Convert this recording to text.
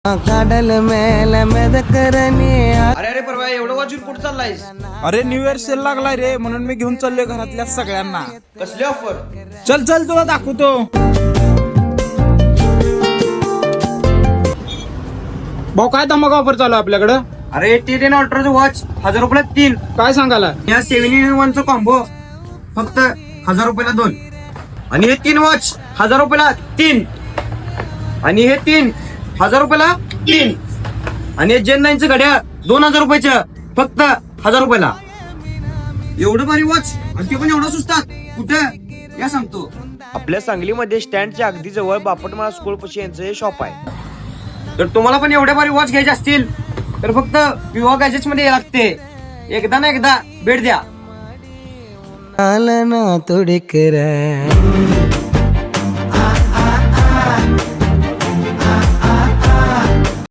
Caudal मेला मेदकरणी. अरे अरे परवा एवढं वाजून कुठं चाललायस? अरे न्यू इयर सेल लागलाय रे, म्हणून मी घेऊन चाललोय घरातल्या सगळ्यांना. कसली ऑफर? चल चल तुला दाखवतो. भाऊ काय धमाका ऑफर चालू आहे आपल्याकडं? अरे टेन ऑल्ट्राचं वॉच 1000 रुपयाला 3. काय सांगाला? या 7-in-1 चा कॉम्बो फक्त 1000 रुपयाला 2. आणि हे 3 वॉच 1000 रुपयाला 3. आणि हे 3 1000 रुपयाला 3. आणि हे जेन 9चं घड्याळ 2000 रुपयाचं फक्त 1000 रुपयाला. एवढं भारी वॉच आणि ते पण एवढं सुचतात कुठं या सांगतो. आपल्या सांगलीमध्ये स्टँडच्या अगदी जवळ बापटमाळा स्कूल पशी यांचं हे शॉप आहे. तर तुम्हाला पण एवढ्या भारी वॉच घ्यायचे असतील तर फक्त विवा गॅजेट्स मध्ये यावं लागते. एकदा ना एकदा भेट द्या. आलं ना तुडीकर